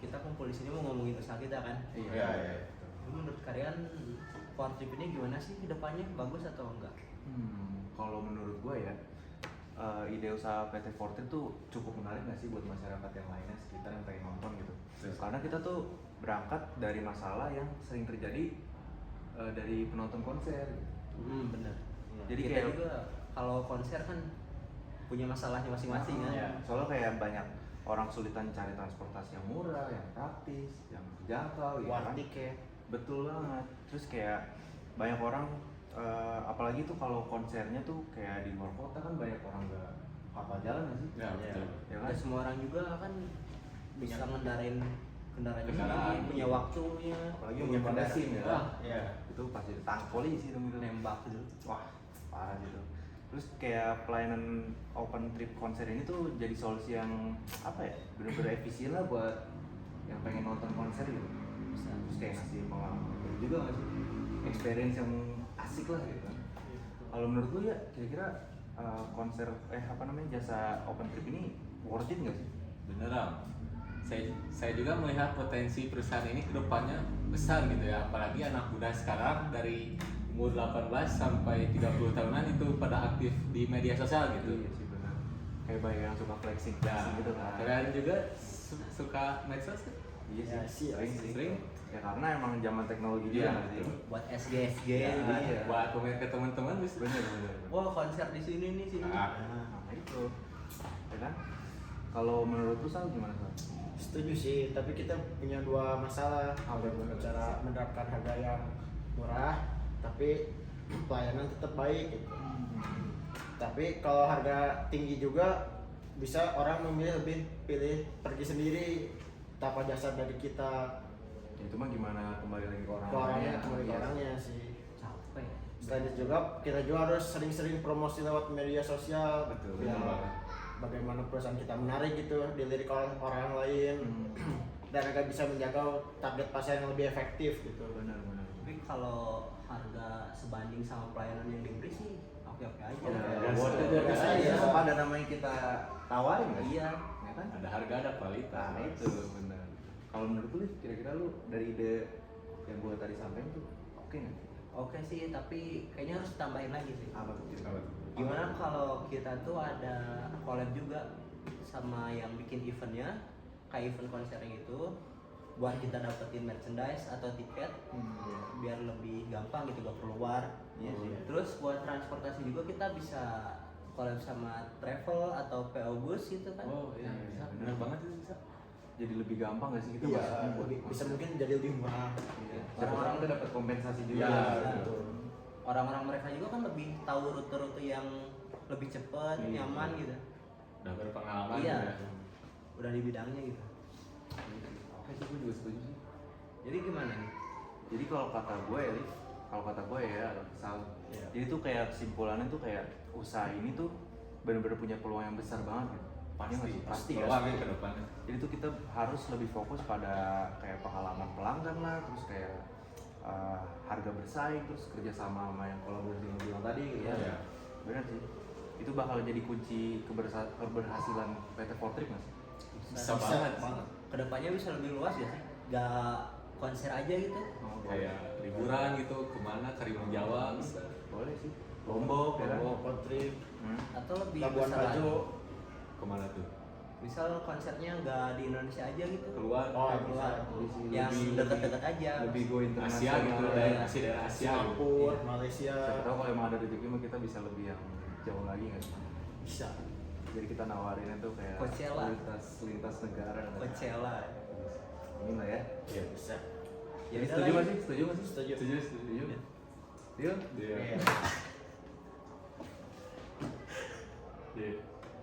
kita kumpul di sini mau ngomongin usaha kita kan. Iya. Menurut kalian Power Trip ini gimana sih ke depannya, bagus atau enggak? Kalau menurut gue ya, ide usaha PT Fortrip tuh cukup menarik nggak sih buat masyarakat yang lainnya sekitar yang pengen nonton gitu. Karena kita tuh berangkat dari masalah yang sering terjadi dari penonton konser. Bener. Jadi kita kayak juga kalau konser kan punya masalahnya masing-masing kan. Ya, soalnya kayak banyak orang kesulitan cari transportasi yang murah, yang praktis, yang terjangkau, ya kan? tiket. Betul banget. Terus kayak banyak orang, apalagi tuh kalau konsernya tuh kayak di luar kota kan banyak orang nggak hafal jalan nggak sih? Ya, betul. Ya kan? Dan semua orang juga kan bisa ngendarain kendaraannya Kendaraan. sendiri, punya waktunya, Apalagi punya pada SIM ya. Wah, Iya. Itu pasti ditangkap polisi dong gitu. nembak gitu. Wah, parah gitu. Terus kayak pelayanan open trip konser ini tuh jadi solusi yang apa ya, bener-bener efisien lah buat yang pengen nonton konser gitu. Terus kayak ngasih pengalaman juga nggak sih, experience yang asik lah gitu. Kalau menurut lu ya, kira-kira konser jasa open trip ini worth it nggak sih? Beneran. Saya juga melihat potensi perusahaan ini kedepannya besar gitu ya, apalagi anak muda sekarang dari umur 18 sampai 30 tahunan itu pada aktif di media sosial gitu. Iya sih benar. Kayak banyak yang suka flexing gitu kan. Kalian juga suka medsos kan? Iya sih, sering. sering. Ya karena emang zaman teknologi Iya, juga nggak sih. Buat SG Iya. gitu. Buat komen ke teman-teman bisa. Bener. Wah, konser di sini nih sini. Nah itu, ya kan? Kalau menurut lu Sal gimana Sal? Setuju sih, tapi kita punya dua masalah. Cara menerapkan harga yang murah, tapi pelayanan tetap baik gitu. Tapi kalau harga tinggi juga bisa orang memilih pilih pergi sendiri tanpa jasa dari kita. Ya, itu mah gimana kembali lagi ke orang Kembali ke orangnya sih. Capek. Selain itu juga kita juga harus sering-sering promosi lewat media sosial. Betul, Ya, betul banget. bagaimana perusahaan kita menarik gitu, dilirik oleh orang lain. Dan agar bisa menjaga target pasar yang lebih efektif gitu. Benar. Tapi kalau harga sebanding sama pelayanan yang diberi sih oke-oke aja. Ya, Biasa buat aja, biasa aja. Pada namanya kita tawarin nggak sih? Iya. Ya kan? Ada harga, ada kualitas. Nah itu benar. Kalau menurut lu kira-kira lu dari ide yang gua tadi sampaikan tuh oke nggak? Oke sih, tapi kayaknya harus tambahin lagi sih. Apa tuh? Gimana kalau kita tuh ada collab juga sama yang bikin eventnya, kayak event konsernya gitu, buat kita dapetin merchandise atau tiket, biar lebih gampang gitu, gak perlu war. Iya sih. Terus buat transportasi juga kita bisa collab sama travel atau PO bus gitu kan. Oh iya, bisa. Bener. Benar banget itu bisa. Jadi lebih gampang nggak sih kita Iya, masuknya buat bisa mungkin jadi lebih murah. Iya. Orang-orang tuh dapat kompensasi juga. Iya, gitu. betul. Orang-orang mereka juga kan lebih tahu rute-rute yang lebih cepat, Iya. nyaman gitu. Udah berpengalaman Iya. ya. Udah di bidangnya gitu. Oke sih, gue juga setuju sih. Jadi gimana nih? Jadi kalau kata gue ya, Sal, jadi tuh kayak kesimpulannya tuh kayak usaha ini tuh benar-benar punya peluang yang besar banget gitu. Pasti ya. Peluang ke depannya. Jadi tuh kita harus lebih fokus pada kayak pengalaman pelanggan lah, terus kayak harga bersaing, terus kerjasama sama yang kolaborasi yang lo bilang tadi ya. Iya. Benar sih. Itu bakal jadi kunci keberhasilan PT Fortrip nggak sih? Bisa banget. Kedepannya bisa lebih luas ya sih? Gak konser aja gitu. Kayak liburan gitu, kemana, ke Karimun Jawa bisa. Boleh sih. Lombok, ya kan? Open trip, Atau lebih Labuan besar Bajo. lagi. Kemana tuh? Misal konsernya nggak di Indonesia aja gitu. Keluar. Oh, Keluar. bisa. Yang Lebih- deket-deket aja. Lebih go Asia internasional gitu, ya. dari Asia gitu. Singapura, Malaysia. Siapa tahu kalau emang ada rezeki mah kita bisa lebih yang jauh lagi nggak sih? Bisa. Jadi kita nawarinnya tuh kayak Coachella. lintas negara. Coachella. Ini lah ya. Iya, bisa. Jadi udah setuju lah nggak ya. sih? Setuju nggak sih? Setuju. Setuju. Deal? Iya. Iya. Iya.